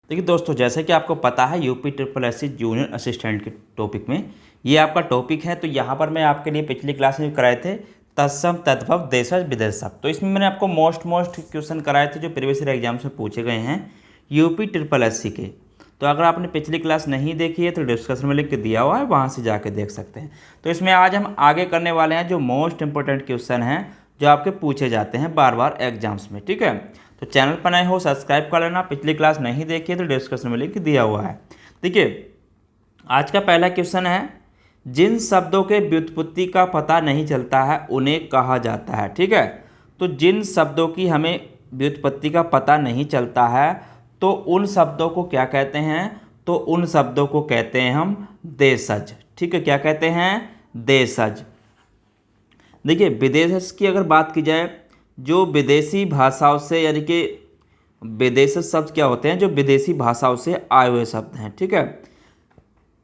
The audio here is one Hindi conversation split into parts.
देखिए दोस्तों, जैसे कि आपको पता है UP triple SC junior assistant के टॉपिक में ये आपका टॉपिक है। तो यहाँ पर मैं आपके लिए पिछली क्लास में कराए थे तत्सम तद्भव देशज विदेशज। तो इसमें मैंने आपको मोस्ट क्वेश्चन कराए थे जो प्रीवियस ईयर एग्जाम से पूछे गए हैं यूपी ट्रिपल एससी के। तो अगर आपने पिछली क्लास नहीं देखी है तो डिस्कशन में लिख के दिया हुआ है, वहाँ से जाके देख सकते हैं। तो इसमें आज हम आगे करने वाले हैं जो मोस्ट इंपॉर्टेंट क्वेश्चन हैं जो आपके पूछे जाते हैं बार बार एग्जाम्स में। ठीक है, तो चैनल पर नए हो सब्सक्राइब कर लेना। पिछली क्लास नहीं देखी है तो डिस्कशन में लिंक दिया हुआ है। देखिए, आज का पहला क्वेश्चन है, जिन शब्दों के व्युत्पत्ति का पता नहीं चलता है उन्हें कहा जाता है। ठीक है, तो जिन शब्दों की हमें व्युत्पत्ति का पता नहीं चलता है तो उन शब्दों को क्या कहते हैं? तो उन शब्दों को कहते हैं हम देशज। ठीक है, क्या कहते हैं? देशज। देखिए, विदेशज की अगर बात की जाए, जो विदेशी भाषाओं से यानी कि विदेशी शब्द क्या होते हैं? जो विदेशी भाषाओं से आए हुए शब्द हैं। ठीक है,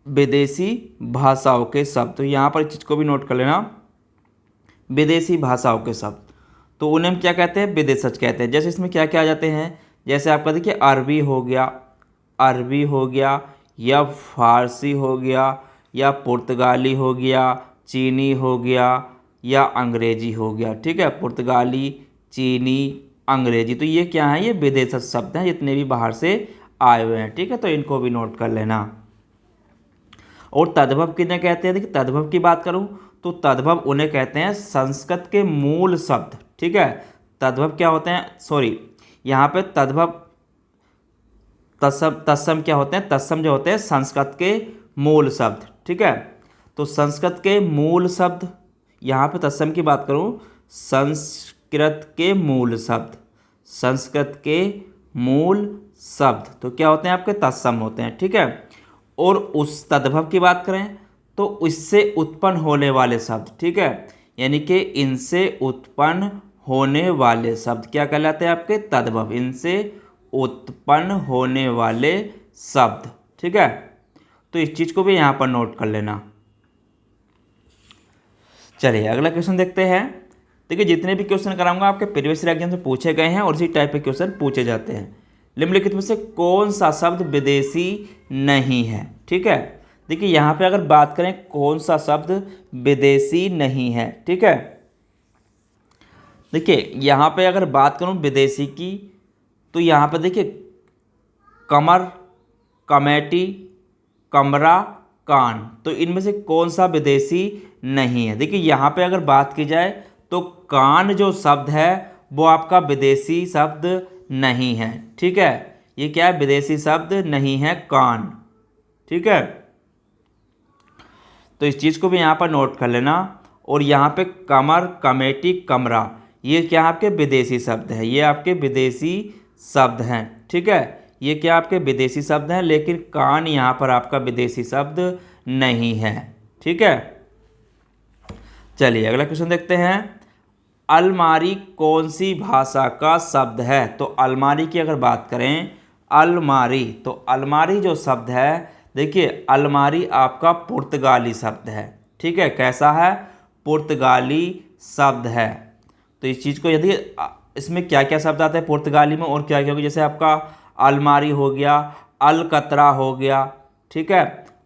विदेशी भाषाओं के शब्द। तो यहाँ पर इस चीज़ को भी नोट कर लेना, विदेशी भाषाओं के शब्द तो उन्हें हम क्या कहते हैं? विदेशज कहते हैं। जैसे इसमें क्या क्या आ जाते हैं? जैसे आपका देखिए अरबी हो गया, अरबी हो गया, या फारसी हो गया, या पुर्तगाली हो गया, चीनी हो गया, या अंग्रेजी हो गया। ठीक है, पुर्तगाली, चीनी, अंग्रेजी, तो ये क्या है? ये विदेशज शब्द हैं जितने भी बाहर से आए हुए हैं। ठीक है, तो इनको भी नोट कर लेना। और तद्भव किन्हें कहते हैं? देखिए, तद्भव की बात करूं तो तद्भव उन्हें कहते हैं संस्कृत के मूल शब्द। ठीक है, तद्भव क्या होते हैं? सॉरी, यहाँ पे तद्भव तत्सम क्या होते हैं? तत्सम जो होते हैं संस्कृत के मूल शब्द। ठीक है, तो संस्कृत के मूल शब्द, यहाँ पे तत्सम की बात करूँ, संस्कृत के मूल शब्द, संस्कृत के मूल शब्द तो क्या होते हैं? आपके तत्सम होते हैं। ठीक है, और उस तद्भव की बात करें तो इससे उत्पन्न होने वाले शब्द। ठीक है, यानी कि इनसे उत्पन्न होने वाले शब्द क्या कहलाते हैं? आपके तद्भव, इनसे उत्पन्न होने वाले शब्द। ठीक है, तो इस चीज को भी यहां पर नोट कर लेना। चलिए अगला क्वेश्चन देखते हैं। देखिए, जितने भी क्वेश्चन कराऊंगा आपके प्रीवियस ईयर एग्जाम से पूछे गए हैं और इसी टाइप के क्वेश्चन पूछे जाते हैं। निम्नलिखित में से कौन सा शब्द विदेशी नहीं है? ठीक है, देखिए यहाँ पे अगर बात करें कौन सा शब्द विदेशी नहीं है। ठीक है, देखिए यहाँ पे अगर बात करूँ विदेशी की तो यहाँ पे देखिए कमर, कमेटी, कमरा, कान, तो इनमें से कौन सा विदेशी नहीं है? देखिए यहाँ पे अगर बात की जाए तो कान जो शब्द है वो आपका विदेशी शब्द नहीं है। ठीक है, ये क्या है? विदेशी शब्द नहीं है, कान। ठीक है, तो इस चीज़ को भी यहाँ पर नोट कर लेना। और यहाँ पे कमर, कमेटी, कमरा, ये क्या आपके विदेशी शब्द है? ये आपके विदेशी शब्द हैं। ठीक है, ये क्या आपके विदेशी शब्द हैं, लेकिन कान यहाँ पर आपका विदेशी शब्द नहीं है। ठीक है, चलिए अगला क्वेश्चन देखते हैं। अलमारी कौन सी भाषा का शब्द है? तो अलमारी की अगर बात करें, अलमारी, तो अलमारी जो शब्द है, देखिए अलमारी आपका पुर्तगाली शब्द है। ठीक है, कैसा है? पुर्तगाली शब्द है। तो इस चीज़ को यदि इसमें क्या क्या शब्द आते हैं पुर्तगाली में और क्या क्या होगा, जैसे आपका अलमारी हो गया, अलकतरा हो गया। ठीक है,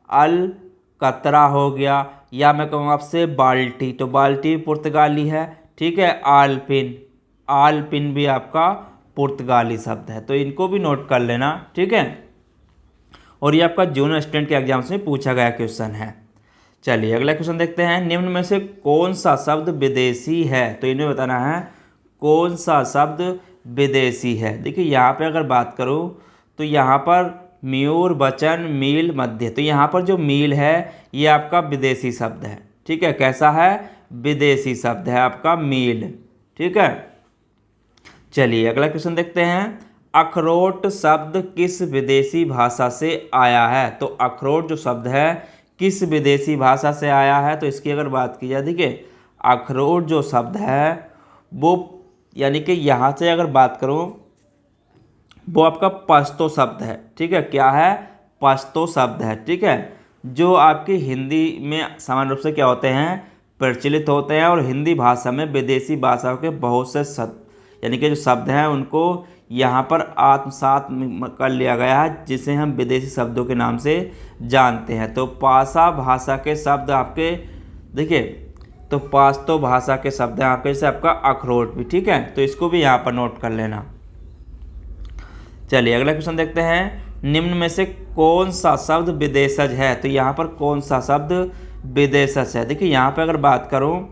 अलकतरा हो गया, या मैं कहूँगा आपसे बाल्टी, तो बाल्टी पुर्तगाली है। ठीक है, आलपिन, आलपिन भी आपका पुर्तगाली शब्द है, तो इनको भी नोट कर लेना। ठीक है, और ये आपका जूनियर स्टूडेंट के एग्जाम्स में पूछा गया क्वेश्चन है। चलिए अगला क्वेश्चन देखते हैं। निम्न में से कौन सा शब्द विदेशी है? तो इन्हें बताना है कौन सा शब्द विदेशी है। देखिए यहाँ पे अगर बात करूँ तो यहाँ पर मयूर, वचन, मील, मध्य, तो यहाँ पर जो मील है ये आपका विदेशी शब्द है। ठीक है, कैसा है? विदेशी शब्द है आपका मील। ठीक है, चलिए अगला क्वेश्चन देखते हैं। अखरोट शब्द किस विदेशी भाषा से आया है? तो अखरोट जो शब्द है किस विदेशी भाषा से आया है? तो इसकी अगर बात की जाए, देखिए अखरोट जो शब्द है वो यानी कि यहाँ से अगर बात करूँ वो आपका पश्तो शब्द है। ठीक है, क्या है? पश्तो शब्द है। ठीक है, जो आपकी हिंदी में सामान्य रूप से क्या होते हैं? प्रचलित होते हैं, और हिंदी भाषा में विदेशी भाषाओं के बहुत से शब्द यानी कि जो शब्द हैं उनको यहाँ पर आत्मसात कर लिया गया है, जिसे हम विदेशी शब्दों के नाम से जानते हैं। तो पासा भाषा के शब्द आपके देखिए, तो पास्तो भाषा के शब्द हैं आपके, जैसे आपका अखरोट भी, ठीक है। तो इसको भी यहाँ पर नोट कर लेना। चलिए अगला क्वेश्चन देखते हैं, निम्न में से कौन सा शब्द विदेशज है। तो यहाँ पर कौन सा शब्द विदेशज है। देखिए यहाँ पे अगर बात करूँ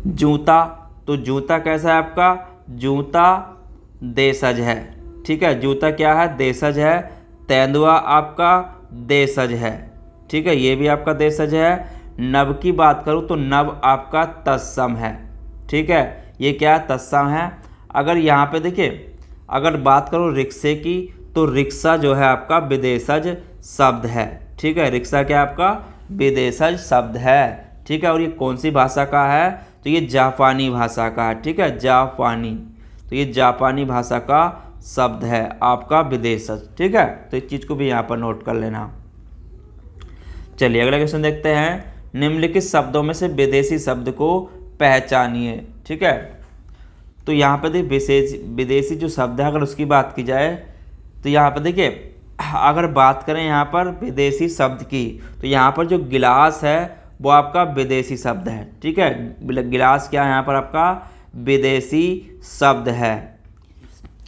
जूता, तो जूता कैसा है आपका, जूता देशज है, ठीक है। जूता क्या है, देशज है। तेंदुआ आपका देशज है, ठीक है, ये भी आपका देशज है। नव की बात करूँ तो नव आपका तत्सम है, ठीक है, ये क्या है, तत्सम है। अगर यहाँ पे देखिए अगर बात करूँ रिक्शे की, तो रिक्शा जो है आपका विदेशज शब्द है, ठीक है। रिक्शा क्या आपका विदेशज शब्द है, ठीक है। और ये कौन सी भाषा का है, तो ये जापानी भाषा का है, ठीक है, जापानी। तो ये जापानी भाषा का शब्द है आपका विदेशज, ठीक है। तो इस चीज़ को भी यहाँ पर नोट कर लेना। चलिए अगला क्वेश्चन देखते हैं, निम्नलिखित शब्दों में से विदेशी शब्द को पहचानिए, ठीक है। तो यहाँ पर देखिए विदेशी जो शब्द है, अगर उसकी बात की जाए तो यहाँ पर देखिए अगर बात करें यहाँ पर विदेशी शब्द की, तो यहाँ पर जो गिलास है वो आपका विदेशी शब्द है, ठीक है। गिलास क्या है यहाँ पर आपका विदेशी शब्द है,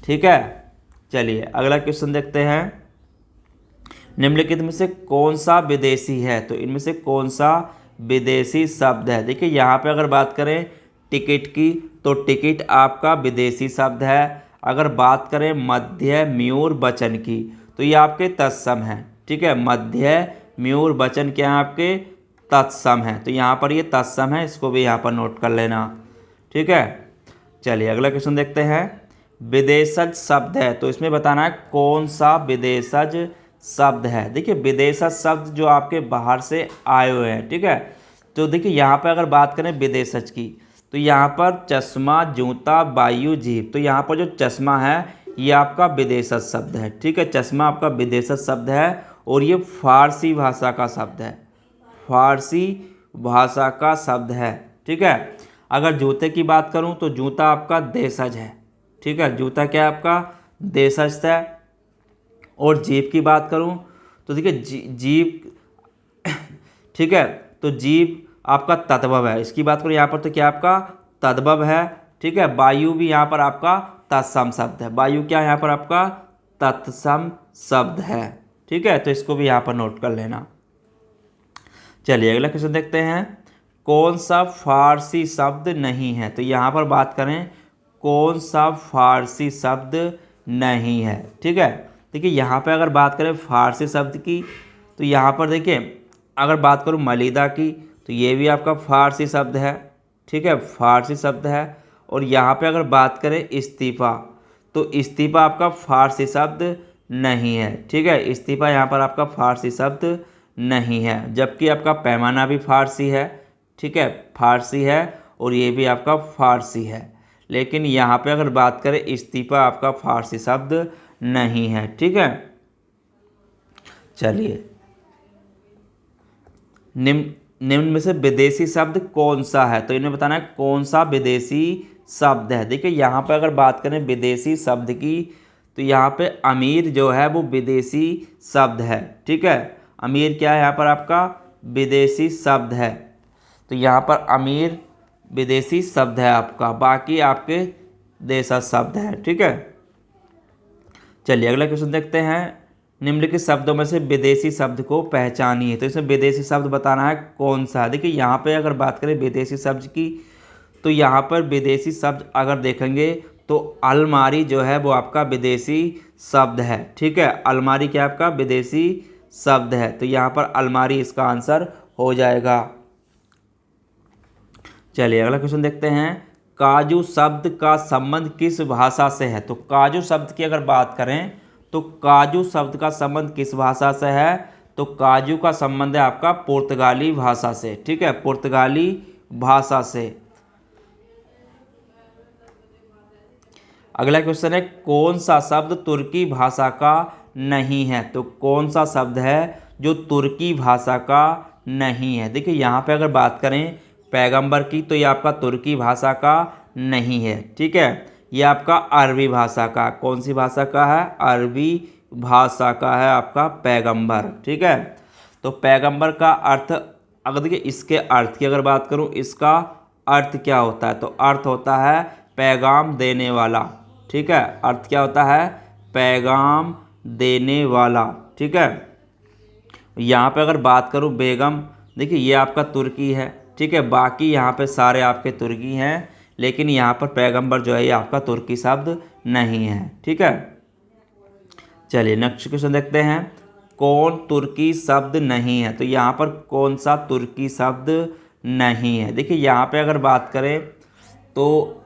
ठीक है। चलिए अगला क्वेश्चन देखते हैं, निम्नलिखित में से कौन सा विदेशी है। तो इनमें से कौन सा विदेशी शब्द है। देखिए यहाँ पे अगर बात करें टिकट की, तो टिकट आपका विदेशी शब्द है। अगर बात करें मध्य म्यूर वचन की, तो ये आपके तत्सम है, ठीक है। मध्य म्यूर वचन क्या है आपके तत्सम है, तो यहाँ पर ये तत्सम है, इसको भी यहाँ पर नोट कर लेना, ठीक है। चलिए अगला क्वेश्चन देखते हैं, विदेशज शब्द है, तो इसमें बताना है कौन सा विदेशज शब्द है। देखिए विदेशज शब्द जो आपके बाहर से आए हुए हैं, ठीक है। तो देखिए यहाँ पर अगर बात करें विदेशज की, तो यहाँ पर चश्मा, जूता, वायु, जीभ, तो यहाँ पर जो चश्मा है ये आपका विदेशज शब्द है, ठीक है। चश्मा आपका विदेशज शब्द है और ये फारसी भाषा का शब्द है, फारसी भाषा का शब्द है, ठीक है। अगर जूते की बात करूँ तो जूता आपका देशज है, ठीक है, जूता क्या है आपका देशज है। और जीभ की बात करूँ तो देखिए जीभ, ठीक है, तो जीभ आपका तद्भव है। इसकी बात करूँ यहाँ पर तो क्या आपका तद्भव है, ठीक है। वायु भी यहाँ पर आपका तत्सम शब्द है, वायु क्या यहाँ पर आपका तत्सम शब्द है, ठीक है। तो इसको भी यहाँ पर नोट कर लेना। चलिए अगला क्वेश्चन देखते हैं, कौन सा फारसी शब्द नहीं है। तो यहाँ पर बात करें कौन सा फारसी शब्द नहीं है, ठीक है। देखिए यहाँ पे अगर बात करें फारसी शब्द की, तो यहाँ पर देखिए अगर बात करूँ मलिदा की, तो ये भी आपका फारसी शब्द है, ठीक है, फारसी शब्द है। और यहाँ पे अगर बात करें इस्तीफ़ा, तो इस्तीफ़ा आपका फारसी शब्द नहीं है, ठीक है। इस्तीफ़ा यहाँ पर आपका फारसी शब्द नहीं है, जबकि आपका पैमाना भी फारसी है, ठीक है, फारसी है। और ये भी आपका फारसी है, लेकिन यहाँ पे अगर बात करें इस्तीफ़ा आपका फारसी शब्द नहीं है, ठीक है। चलिए निम्न में से विदेशी शब्द कौन सा है। तो इन्हें बताना है कौन सा विदेशी शब्द है। देखिए यहाँ पे अगर बात करें विदेशी शब्द की, तो यहाँ पे अमीर जो है वो विदेशी शब्द है, ठीक है। अमीर क्या है यहाँ पर आपका विदेशी शब्द है, तो यहाँ पर अमीर विदेशी शब्द है आपका, बाकी आपके देशज शब्द है, ठीक है। चलिए अगला क्वेश्चन देखते हैं, निम्नलिखित शब्दों में से विदेशी शब्द को पहचानिए। तो इसमें विदेशी शब्द बताना है कौन सा है। देखिए यहाँ पे अगर बात करें विदेशी शब्द की, तो यहाँ पर विदेशी शब्द अगर देखेंगे तो अलमारी जो है वो आपका विदेशी शब्द है, ठीक है। अलमारी क्या आपका विदेशी शब्द है, तो यहाँ पर अलमारी इसका आंसर हो जाएगा। चलिए अगला क्वेश्चन देखते हैं, काजू शब्द का संबंध किस भाषा से है। तो काजू शब्द की अगर बात करें तो काजू शब्द का संबंध किस भाषा से है। तो काजू का संबंध है आपका पुर्तगाली भाषा से, ठीक है, पुर्तगाली भाषा से। अगला क्वेश्चन है, कौन सा शब्द तुर्की भाषा का नहीं है। तो कौन सा शब्द है जो तुर्की भाषा का नहीं है। देखिए यहाँ पे अगर बात करें पैगंबर की, तो ये आपका तुर्की भाषा का नहीं है, ठीक है। ये आपका अरबी भाषा का, कौन सी भाषा का है, अरबी भाषा का है आपका पैगंबर, ठीक है। तो पैगंबर का अर्थ, अगर देखिए इसके अर्थ की अगर बात करूं, इसका अर्थ क्या होता है, तो अर्थ होता है पैगाम देने वाला, ठीक है। अर्थ क्या होता है, पैगाम देने वाला, ठीक है। यहाँ पे अगर बात करूँ बेगम, देखिए ये आपका तुर्की है, ठीक है। बाकी यहाँ पे सारे आपके तुर्की हैं, लेकिन यहाँ पर पैगंबर जो है ये आपका तुर्की शब्द नहीं है, ठीक है। चलिए नेक्स्ट क्वेश्चन देखते हैं, कौन तुर्की शब्द नहीं है, तो यहाँ पर कौन सा तुर्की शब्द नहीं है। देखिए यहाँ पे अगर बात करें तो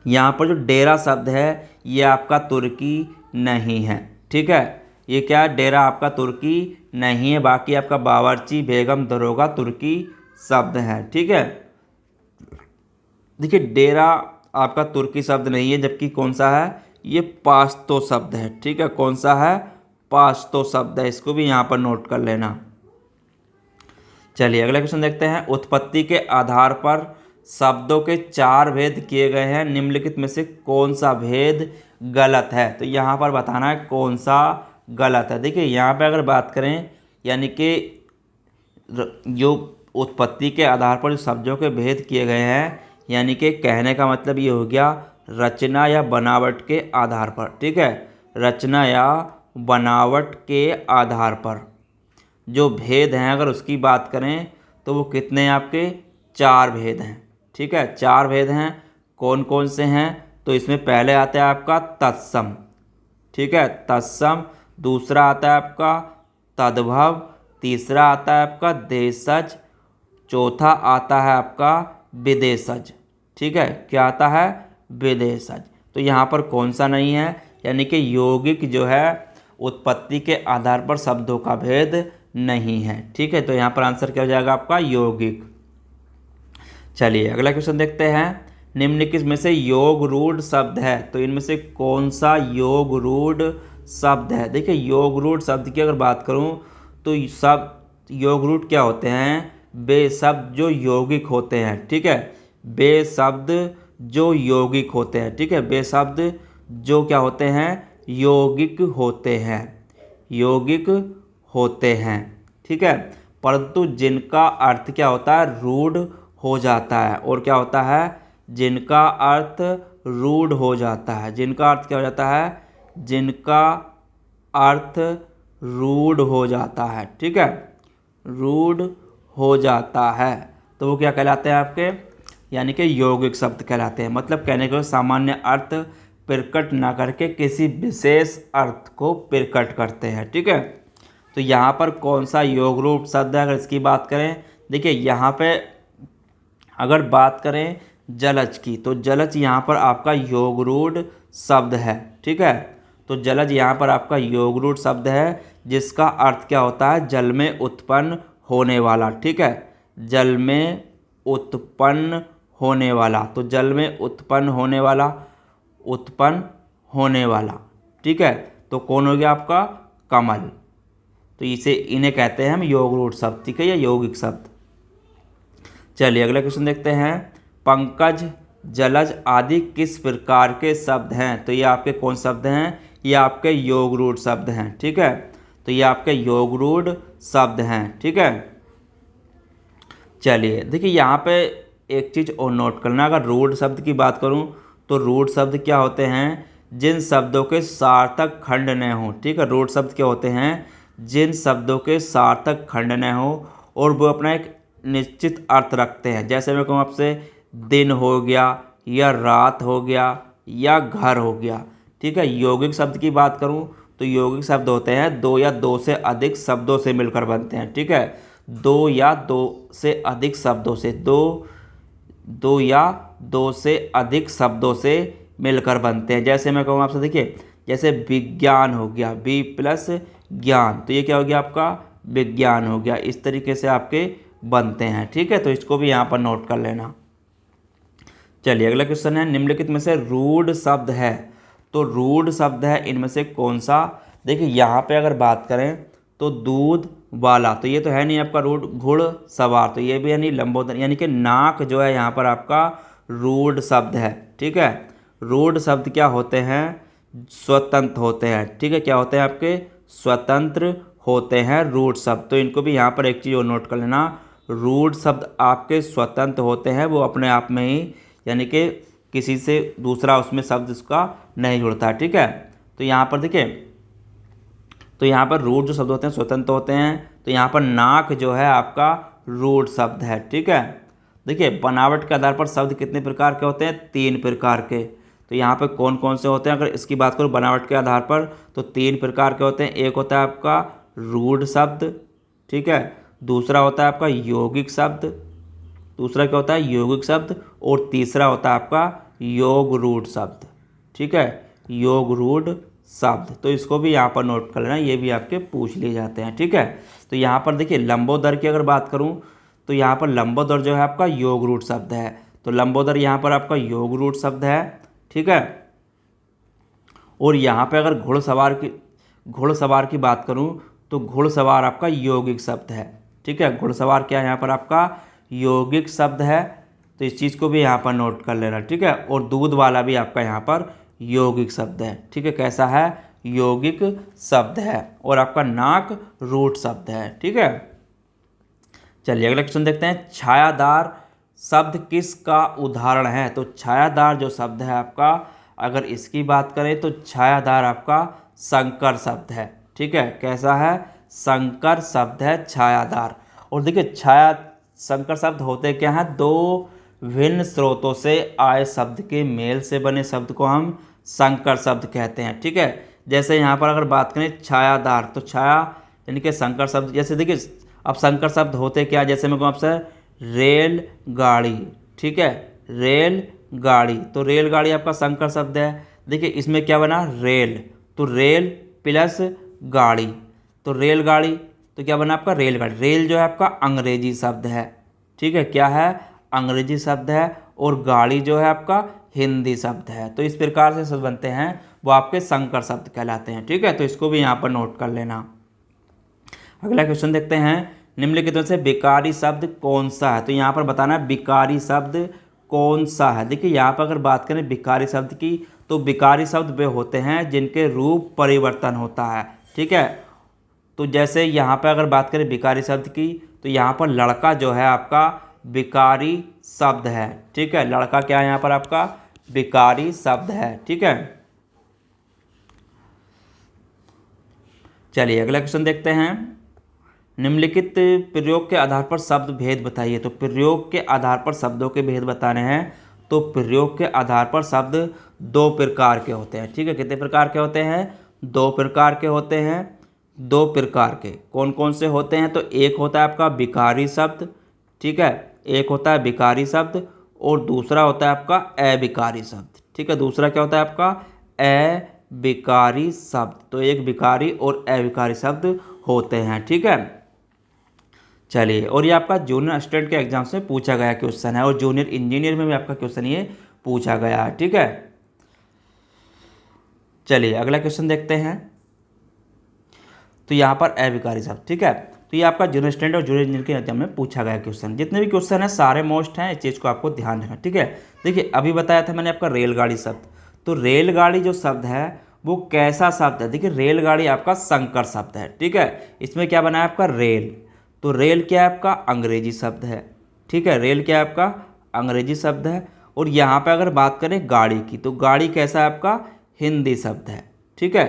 यहाँ पर जो डेरा शब्द है ये आपका तुर्की नहीं है, ठीक है। ये क्या है, डेरा आपका तुर्की नहीं है। बाकी आपका बावर्ची, बेगम, दरोगा तुर्की शब्द है, ठीक है। देखिए डेरा आपका तुर्की शब्द नहीं है, जबकि कौन सा है, ये पाश्तो शब्द है, ठीक है। कौन सा है, पाश्तो शब्द है, इसको भी यहाँ पर नोट कर लेना। चलिए अगला क्वेश्चन देखते हैं, उत्पत्ति के आधार पर शब्दों के 4 भेद किए गए हैं, निम्नलिखित में से कौन सा भेद गलत है। तो यहाँ पर बताना है कौन सा गलत है। देखिए यहाँ पे अगर बात करें, यानी कि जो उत्पत्ति के आधार पर जो शब्दों के भेद किए गए हैं, यानी कि कहने का मतलब ये हो गया रचना या बनावट के आधार पर, ठीक है। रचना या बनावट के आधार पर जो भेद हैं, अगर उसकी बात करें तो वो कितने हैं आपके, 4 भेद हैं, ठीक है। 4 भेद हैं, कौन कौन से हैं, तो इसमें पहले आता है आपका तत्सम, ठीक है, तत्सम। दूसरा आता है आपका तद्भव, तीसरा आता है आपका देशज, चौथा आता है आपका विदेशज, ठीक है। क्या आता है, विदेशज। तो यहाँ पर कौन सा नहीं है, यानी कि यौगिक जो है उत्पत्ति के आधार पर शब्दों का भेद नहीं है, ठीक है। तो यहाँ पर आंसर क्या हो जाएगा आपका, यौगिक। चलिए अगला क्वेश्चन देखते हैं, निम्नलिखित में से योग रूढ़ शब्द है, तो इनमें से कौन सा योग रूढ़ शब्द है। देखिए योग रूढ़ शब्द की अगर बात करूं तो सब योग रूढ़ क्या होते हैं, वे शब्द जो यौगिक होते हैं, ठीक है। वे शब्द जो यौगिक होते हैं, ठीक है। वे शब्द जो क्या होते हैं, यौगिक होते हैं, यौगिक होते हैं, ठीक है। परंतु जिनका अर्थ क्या होता है, रूढ़ हो जाता है, और क्या होता है, जिनका अर्थ रूढ़ हो जाता है, जिनका अर्थ क्या हो जाता है, जिनका अर्थ रूढ़ हो जाता है, ठीक है, रूढ़ हो जाता है, तो वो क्या कहलाते हैं आपके, यानी कि यौगिक शब्द कहलाते हैं। मतलब कहने के सामान्य अर्थ प्रकट ना करके किसी विशेष अर्थ को प्रकट करते हैं, ठीक है। तो यहाँ पर कौन सा योग रूप शब्द है, अगर इसकी बात करें, देखिए यहाँ पे अगर बात करें जलज की, तो जलज यहाँ पर आपका योग रूढ़ शब्द है, ठीक है। तो जलज यहाँ पर आपका योग रूढ़ शब्द है, जिसका अर्थ क्या होता है, जल में उत्पन्न होने वाला, ठीक है। जल में उत्पन्न होने वाला, तो जल में उत्पन्न होने वाला, उत्पन्न होने वाला, ठीक है। तो कौन हो गया आपका, कमल। तो इन्हें कहते हैं हम योग रूढ़ शब्द, ठीक है, या यौगिक शब्द। चलिए अगला क्वेश्चन देखते हैं, पंकज, जलज आदि किस प्रकार के शब्द हैं। तो ये आपके कौन शब्द हैं, ये आपके योग रूढ़ शब्द हैं, ठीक है। तो ये आपके योग रूढ़ शब्द हैं, ठीक है। चलिए देखिए यहाँ पे एक चीज़ और नोट करना, अगर रूढ़ शब्द की बात करूँ तो रूढ़ शब्द क्या होते हैं, जिन शब्दों के सार्थक खंड न हो, ठीक है। रूढ़ शब्द क्या होते हैं, जिन शब्दों के सार्थक खंड न हो और वो अपना एक निश्चित अर्थ रखते हैं। जैसे मैं कहूँ आपसे, दिन हो गया, या रात हो गया, या घर हो गया, ठीक है। यौगिक शब्द की बात करूँ तो यौगिक शब्द होते हैं 2 या 2 से अधिक शब्दों से मिलकर बनते हैं, ठीक है। 2 या 2 से अधिक शब्दों से, 2 या 2 से अधिक शब्दों से मिलकर बनते हैं। जैसे मैं कहूँ आपसे, देखिए जैसे विज्ञान हो गया, बी प्लस ज्ञान, तो ये क्या हो गया आपका, विज्ञान हो गया। इस तरीके से आपके बनते हैं, ठीक है। तो इसको भी यहाँ पर नोट कर लेना। चलिए अगला क्वेश्चन है, निम्नलिखित में से रूढ़ शब्द है, तो रूढ़ शब्द है इनमें से कौन सा। देखिए यहाँ पे अगर बात करें तो दूध वाला, तो ये तो है नहीं आपका रूढ़। घुड़ सवार, तो ये भी है नहीं। लंबोदर, यानी कि नाक जो है यहाँ पर आपका रूढ़ शब्द है। ठीक है, रूढ़ शब्द क्या होते हैं? स्वतंत्र होते हैं। ठीक है, क्या होते हैं आपके? स्वतंत्र होते हैं रूढ़ शब्द। तो इनको भी यहाँ पर एक चीज़ और नोट कर लेना, रूढ़ शब्द आपके स्वतंत्र होते हैं, वो अपने आप में ही, यानी कि किसी से दूसरा उसमें शब्द उसका नहीं जुड़ता। ठीक है, तो यहाँ पर देखिए, तो यहाँ पर रूढ़ जो शब्द होते हैं स्वतंत्र होते हैं। तो यहाँ पर नाक जो है आपका रूढ़ शब्द है। ठीक है, देखिए बनावट के आधार पर शब्द कितने प्रकार के होते हैं? 3 प्रकार के। तो यहाँ पे कौन कौन से होते हैं? अगर इसकी बात करूँ बनावट के आधार पर, तो 3 प्रकार के होते हैं। एक होता है आपका रूढ़ शब्द, ठीक है, दूसरा होता है आपका यौगिक शब्द, दूसरा क्या होता है? यौगिक शब्द, और तीसरा होता है आपका योग रूढ़ शब्द। ठीक है, योग रूढ़ शब्द। तो इसको भी यहाँ पर नोट कर लेना, ये भी आपके पूछ लिए जाते हैं। ठीक है, तो यहाँ पर देखिए लंबोदर की अगर बात करूँ, तो यहाँ पर लंबोदर जो है आपका योग रूढ़ शब्द है। तो लंबोदर यहाँ पर आपका योग रूढ़ शब्द है। ठीक है, और यहाँ पे अगर घुड़सवार की बात करूँ, तो घुड़सवार आपका यौगिक शब्द है। ठीक है, घुड़सवार क्या है यहाँ पर आपका? यौगिक शब्द है। तो इस चीज़ को भी यहाँ पर नोट कर लेना। ठीक है, और दूध वाला भी आपका यहाँ पर यौगिक शब्द है। ठीक है, कैसा है? यौगिक शब्द है। और आपका नाक रूढ़ शब्द है। ठीक है, चलिए अगला क्वेश्चन देखते हैं। छायादार शब्द किसका उदाहरण है? तो छायादार जो शब्द है आपका, अगर इसकी बात करें तो छायादार आपका संकर शब्द है। ठीक है, कैसा है? संकर शब्द है छायादार। और देखिए संकर शब्द होते क्या हैं? 2 भिन्न स्रोतों से आए शब्द के मेल से बने शब्द को हम संकर शब्द कहते हैं। ठीक है, जैसे यहाँ पर अगर बात करें छायादार, तो छाया यानी कि संकर शब्द। जैसे देखिए अब संकर शब्द होते क्या? जैसे मैं कहूँ आपसे रेल गाड़ी। ठीक है, रेल गाड़ी, तो रेलगाड़ी आपका संकर शब्द है। देखिए इसमें क्या बना? रेल, तो रेल प्लस गाड़ी, तो रेलगाड़ी, तो क्या बना आपका? रेलगाड़ी। रेल जो है आपका अंग्रेजी शब्द है। ठीक है, क्या है? अंग्रेजी शब्द है। और गाड़ी जो है आपका हिंदी शब्द है। तो इस प्रकार से शब्द बनते हैं, वो आपके संकर शब्द कहलाते हैं। ठीक है, तो इसको भी यहाँ पर नोट कर लेना। अगला क्वेश्चन देखते हैं। निम्नलिखित में से विकारी शब्द कौन सा है? तो यहाँ पर बताना है विकारी शब्द कौन सा है। देखिए यहाँ पर अगर बात करें विकारी शब्द की, तो विकारी शब्द वे होते हैं जिनके रूप परिवर्तन होता है। ठीक है, तो जैसे यहाँ पर अगर बात करें विकारी शब्द की, तो यहाँ पर लड़का जो है आपका विकारी शब्द है। ठीक है, लड़का क्या है यहाँ पर आपका? विकारी शब्द है। ठीक है, चलिए अगला क्वेश्चन देखते हैं। निम्नलिखित प्रयोग के आधार पर शब्द भेद बताइए। तो प्रयोग के आधार पर शब्दों के भेद बताने हैं। तो प्रयोग के आधार पर शब्द 2 प्रकार के होते हैं। ठीक है, कितने प्रकार के होते हैं? 2 प्रकार के होते हैं। 2 प्रकार के कौन कौन से होते हैं? तो एक होता है आपका विकारी शब्द। ठीक है, एक होता है विकारी शब्द, और दूसरा होता है आपका अविकारी शब्द। ठीक है, दूसरा क्या होता है आपका? अविकारी शब्द। तो एक विकारी और अविकारी शब्द होते हैं। ठीक है, चलिए, और ये आपका जूनियर असिस्टेंट के एग्जाम से पूछा गया क्वेश्चन है, और जूनियर इंजीनियर में भी आपका क्वेश्चन ये पूछा गया है। ठीक है, चलिए अगला क्वेश्चन देखते हैं। तो यहाँ पर अविकारी शब्द। ठीक है, तो ये आपका जूनियर असिस्टेंट और जूनियर इंजीनियर के एग्जाम में पूछा गया क्वेश्चन। जितने भी क्वेश्चन है सारे मोस्ट हैं, इस चीज़ को आपको ध्यान रखना। ठीक है, देखिए अभी बताया था मैंने आपका रेलगाड़ी शब्द। तो रेलगाड़ी जो शब्द है वो कैसा शब्द है? देखिए रेलगाड़ी आपका संकर शब्द है। ठीक है, इसमें क्या बना है आपका? रेल, तो रेल क्या है आपका? अंग्रेजी शब्द है। ठीक है, रेल क्या है आपका? अंग्रेजी शब्द है। और यहाँ पे अगर बात करें गाड़ी की, तो गाड़ी कैसा है आपका? हिंदी शब्द है। ठीक है,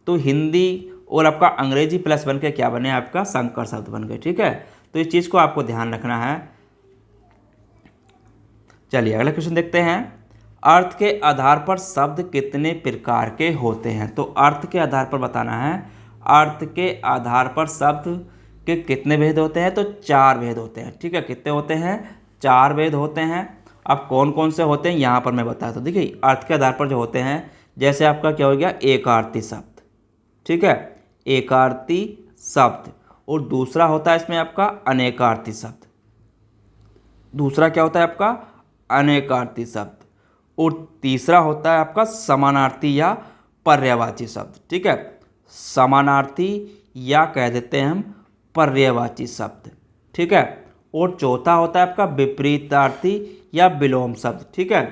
तो हिंदी और आपका अंग्रेजी प्लस बन के क्या बने? आपका संकर शब्द बन गए। ठीक है, तो इस चीज़ को आपको ध्यान रखना है। चलिए अगला क्वेश्चन देखते हैं। अर्थ के आधार पर शब्द कितने प्रकार के होते हैं? तो अर्थ के आधार पर बताना है। अर्थ के आधार पर शब्द के कितने भेद होते हैं? तो 4 भेद होते हैं। ठीक है, कितने होते हैं? 4 भेद होते हैं। अब कौन कौन से होते हैं यहाँ पर मैं बताता हूँ। देखिए अर्थ के आधार पर जो होते हैं, जैसे आपका क्या हो गया? एकार्थी शब्द। ठीक है, एकार्थी शब्द। और दूसरा होता है इसमें आपका अनेकार्थी शब्द। दूसरा क्या होता है आपका? अनेकार्थी शब्द। और तीसरा होता है आपका समानार्थी या पर्यायवाची शब्द। ठीक है, समानार्थी या कह देते हैं हम पर्यायवाची शब्द। ठीक है, और चौथा होता है आपका विपरीतार्थी या विलोम शब्द, ठीक है।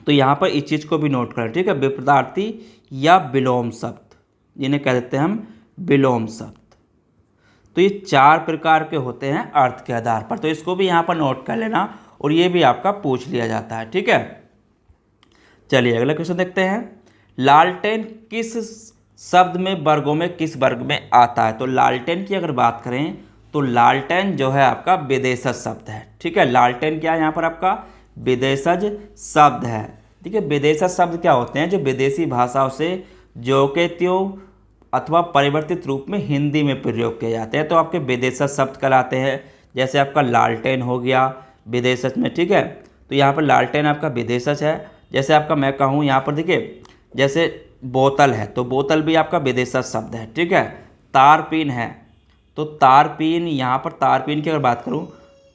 तो यहाँ पर इस चीज़ को भी नोट करें, ठीक है। विपरीतार्थी या विलोम शब्द, जिन्हें कह देते हैं हम विलोम शब्द। तो ये 4 प्रकार के होते हैं अर्थ के आधार पर, तो इसको भी यहाँ पर नोट कर लेना और ये भी आपका पूछ लिया जाता है, ठीक है। चलिए अगला क्वेश्चन देखते हैं। लालटेन किस शब्द में वर्गों में किस वर्ग में आता है? तो लालटेन की अगर बात करें तो लालटेन जो है आपका विदेशज शब्द है, ठीक है। लालटेन क्या है यहाँ पर आपका? विदेशज शब्द है, ठीक है। विदेशज शब्द क्या होते हैं? जो विदेशी भाषाओं से जो के त्यों अथवा परिवर्तित रूप में हिंदी में प्रयोग किए जाते हैं, तो आपके विदेशज शब्द कहलाते हैं। जैसे आपका लालटेन हो गया विदेशज में, ठीक है। तो यहाँ पर लालटेन आपका विदेशज है। जैसे आपका मैं कहूँ यहाँ पर देखिए, जैसे बोतल है तो बोतल भी आपका विदेशज शब्द है, ठीक है। तारपीन है तो तारपीन, यहाँ पर तारपीन की अगर बात करूँ,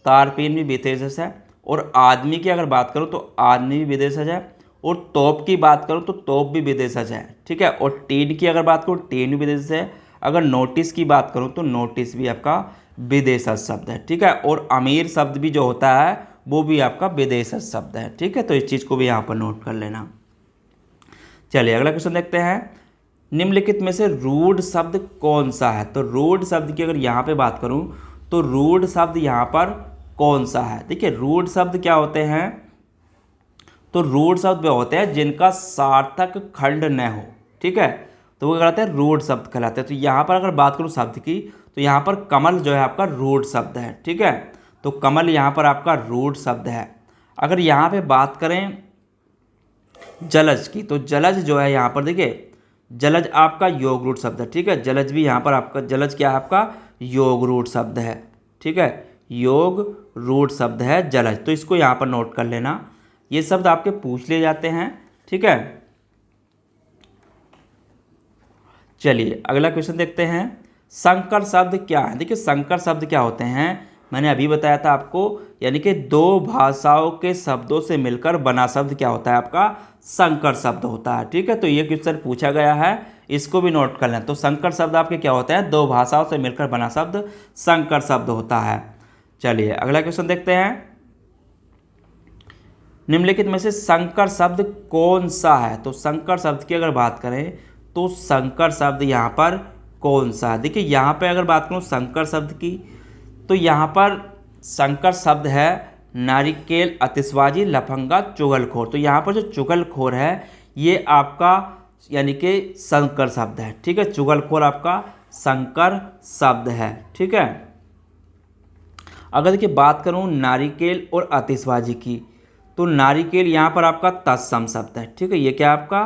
तारपीन भी विदेशज है। और आदमी की अगर बात करूँ तो आदमी भी विदेशज है। और तोप की बात करूँ तो तोप भी विदेशज है, ठीक है। और टीन की अगर बात करूँ, टीन भी विदेशज है। अगर नोटिस की बात करूँ तो नोटिस भी आपका विदेशज शब्द है, ठीक है। और अमीर शब्द भी जो होता है वो भी आपका विदेशज शब्द है, ठीक है। तो इस चीज़ को भी यहाँ पर नोट कर लेना। चलिए अगला क्वेश्चन देखते हैं। निम्नलिखित में से रूढ़ शब्द कौन सा है? तो रूढ़ शब्द की अगर यहाँ पे बात करूँ तो रूढ़ शब्द यहाँ पर कौन सा है? देखिए रूढ़ शब्द क्या होते हैं? तो रूढ़ शब्द वे होते हैं जिनका सार्थक खंड न हो, ठीक है। तो वो कहलाते हैं रूढ़ शब्द कहलाते हैं। तो यहाँ पर अगर बात करूँ शब्द की तो यहाँ पर कमल जो है आपका रूढ़ शब्द है, ठीक है। तो कमल यहाँ पर आपका रूढ़ शब्द है। अगर यहाँ पे बात करें जलज की, तो जलज जो है यहाँ पर देखिए, जलज आपका योग रूढ़ शब्द है, ठीक है। जलज भी यहाँ पर आपका, जलज क्या है आपका? योग रूढ़ शब्द है, ठीक है। योग रूढ़ शब्द है जलज। तो इसको यहाँ पर नोट कर लेना, ये शब्द आपके पूछ लिए जाते हैं, ठीक है। चलिए अगला क्वेश्चन देखते हैं। संकर शब्द क्या है? देखिए संकर शब्द क्या होते हैं, मैंने अभी बताया था आपको, यानी कि 2 भाषाओं के शब्दों से मिलकर बना शब्द क्या होता है आपका? संकर शब्द होता है, ठीक है। तो ये क्वेश्चन पूछा गया है, इसको भी नोट कर लें। तो संकर शब्द आपके क्या होते हैं? 2 भाषाओं से मिलकर बना शब्द संकर शब्द होता है। चलिए अगला क्वेश्चन देखते हैं। निम्नलिखित में से संकर शब्द कौन सा है? तो संकर शब्द की अगर बात करें तो संकर शब्द यहाँ पर कौन सा है? देखिए यहाँ पे अगर बात करूँ संकर शब्द की, तो यहाँ पर संकर शब्द है नारिकेल, आतिशबाजी, लफंगा, चुगलखोर। तो यहाँ पर जो चुगलखोर है ये आपका यानी कि संकर शब्द है, ठीक है। चुगलखोर आपका संकर शब्द है, ठीक है। अगर देखिए बात करूँ नारिकेल और आतिशबाजी की, तो नारिकेल यहाँ पर आपका तत्सम शब्द है, ठीक है। ये क्या आपका?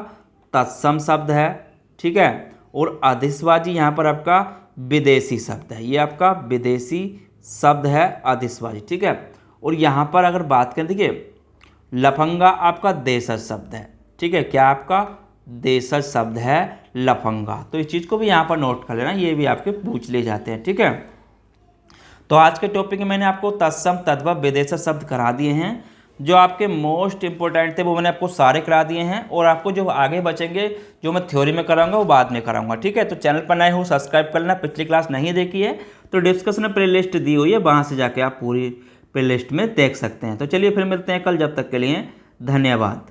तत्सम शब्द है, ठीक है। और आतिशबाजी यहाँ पर आपका विदेशी शब्द है, ये आपका विदेशी शब्द है आतिशबाजी, ठीक है। और यहाँ पर अगर बात करें, देखिए लफंगा आपका देशज शब्द है, ठीक है। क्या आपका? देशज शब्द है लफंगा। तो इस चीज़ को भी यहाँ पर नोट कर लेना, ये भी आपके पूछ ले जाते हैं, ठीक है। तो आज के टॉपिक में मैंने आपको तत्सम, तद्भव, विदेशज शब्द करा दिए हैं। जो आपके मोस्ट इंपॉर्टेंट थे वो मैंने आपको सारे करा दिए हैं, और आपको जो आगे बचेंगे जो मैं थ्योरी में कराऊंगा वो बाद में कराऊंगा, ठीक है। तो चैनल पर नए हो सब्सक्राइब कर लेना। पिछली क्लास नहीं देखी है तो डिस्कशन में प्लेलिस्ट दी हुई है, वहाँ से जाके आप पूरी प्लेलिस्ट में देख सकते हैं। तो चलिए फिर मिलते हैं कल, जब तक के लिए धन्यवाद।